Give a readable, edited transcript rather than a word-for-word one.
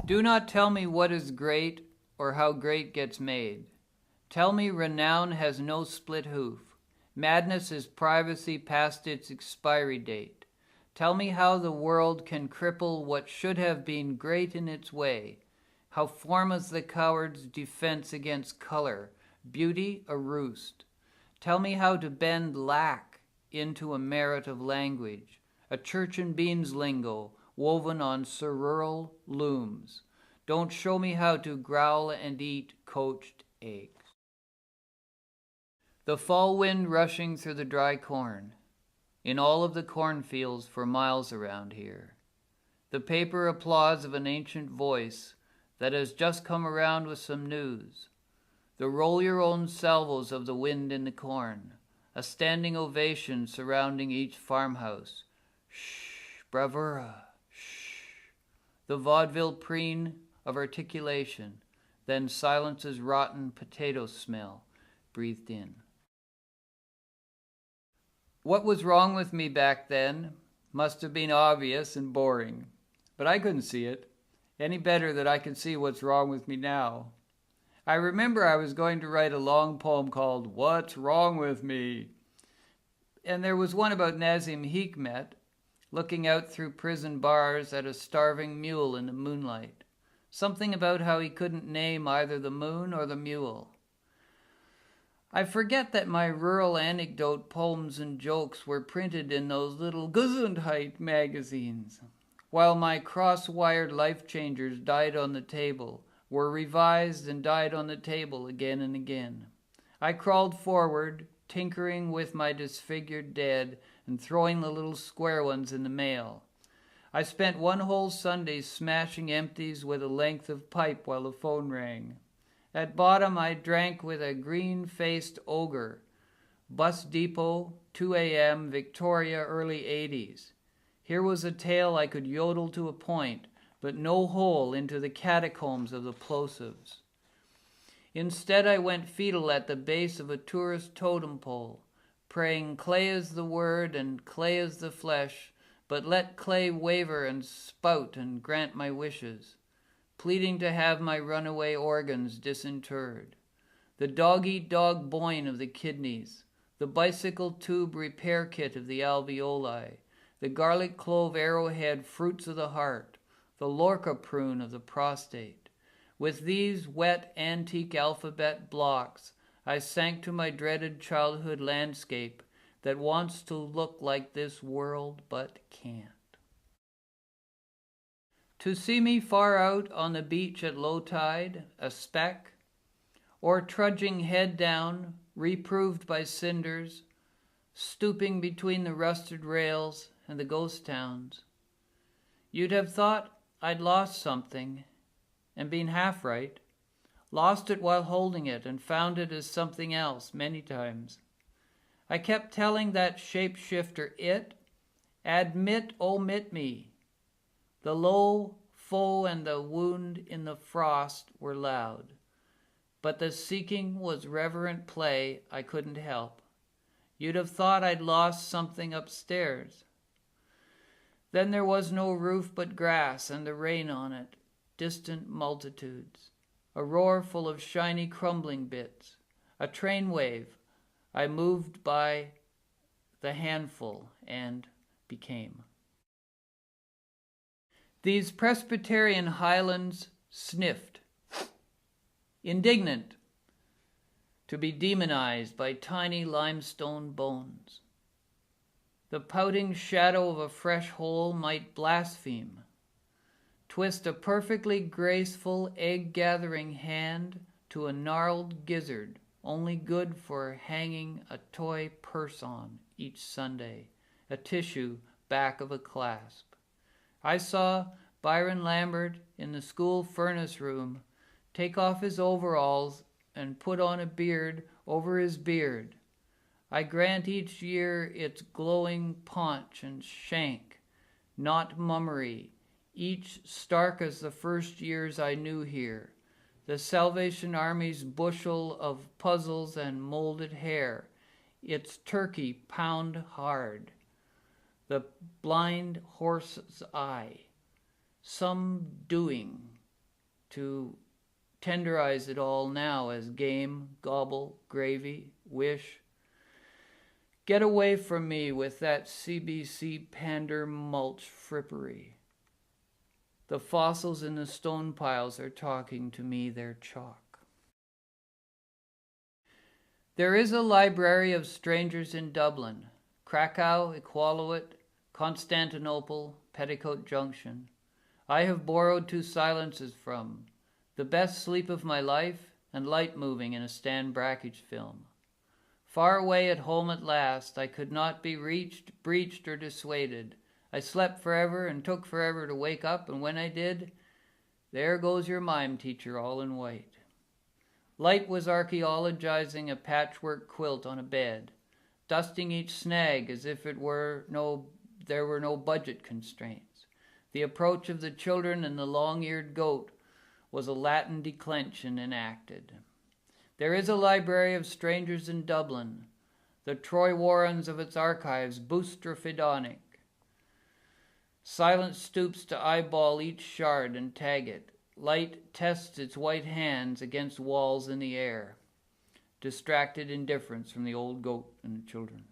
Do not tell me what is great or how great gets made. Tell me renown has no split hoof. Madness is privacy past its expiry date. Tell me how the world can cripple what should have been great in its way. How form is the coward's defense against color, beauty a roost. Tell me how to bend lack into a merit of language, a church and beans lingo woven on cerural looms. Don't show me how to growl and eat coached eggs. The fall wind rushing through the dry corn, in all of the cornfields for miles around here. The paper applause of an ancient voice that has just come around with some news. The roll-your-own salvos of the wind in the corn, a standing ovation surrounding each farmhouse. Shh, bravura, shh. The vaudeville preen of articulation, then silence's rotten potato smell breathed in. What was wrong with me back then must have been obvious and boring, but I couldn't see it any better than I can see what's wrong with me now. I remember I was going to write a long poem called What's Wrong With Me? And there was one about Nazim Hikmet looking out through prison bars at a starving mule in the moonlight. Something about how he couldn't name either the moon or the mule. I forget that my rural anecdote poems and jokes were printed in those little Gesundheit magazines, while my cross-wired life-changers died on the table, were revised and died on the table again and again. I crawled forward, tinkering with my disfigured dead and throwing the little square ones in the mail. I spent one whole Sunday smashing empties with a length of pipe while the phone rang. At bottom, I drank with a green-faced ogre. Bus depot, 2 a.m., Victoria, early 80s. Here was a tale I could yodel to a point, but no hole into the catacombs of the plosives. Instead, I went fetal at the base of a tourist totem pole, praying clay is the word and clay is the flesh, but let clay waver and spout and grant my wishes, pleading to have my runaway organs disinterred. The dog-eat-dog boin of the kidneys, the bicycle tube repair kit of the alveoli, the garlic clove arrowhead fruits of the heart, the Lorca prune of the prostate. With these wet antique alphabet blocks, I sank to my dreaded childhood landscape that wants to look like this world but can't. To see me far out on the beach at low tide, a speck, or trudging head down, reproved by cinders, stooping between the rusted rails and the ghost towns, you'd have thought I'd lost something and been half right, lost it while holding it and found it as something else many times. I kept telling that shapeshifter admit, omit me. The low foe and the wound in the frost were loud, but the seeking was reverent play I couldn't help. You'd have thought I'd lost something upstairs. Then there was no roof but grass and the rain on it, distant multitudes, a roar full of shiny crumbling bits, a train wave. I moved by the handful and became. These Presbyterian Highlands sniffed, indignant to be demonized by tiny limestone bones. The pouting shadow of a fresh hole might blaspheme, twist a perfectly graceful egg-gathering hand to a gnarled gizzard, only good for hanging a toy purse on each Sunday, a tissue back of a clasp. I saw Byron Lambert in the school furnace room take off his overalls and put on a beard over his beard. I grant each year its glowing paunch and shank, not mummery, each stark as the first years I knew here, the Salvation Army's bushel of puzzles and molded hair, its turkey pound hard, the blind horse's eye, some doing, to tenderize it all now as game, gobble, gravy, wish. Get away from me with that CBC pander mulch frippery. The fossils in the stone piles are talking to me their chalk. There is a library of strangers in Dublin, Krakow, Iqaluit, Constantinople, Petticoat Junction. I have borrowed 2 silences from The Best Sleep of My Life and Light Moving in a Stan Brakhage film. Far away at home at last, I could not be reached, breached, or dissuaded. I slept forever and took forever to wake up, and when I did, there goes your mime teacher all in white. Light was archaeologizing a patchwork quilt on a bed, dusting each snag as if there were no budget constraints. The approach of the children and the long-eared goat was a Latin declension enacted. There is a library of strangers in Dublin, the Troy Warrens of its archives boustrophodonic. Silence stoops to eyeball each shard and tag it. Light tests its white hands against walls in the air. Distracted indifference from the old goat and the children.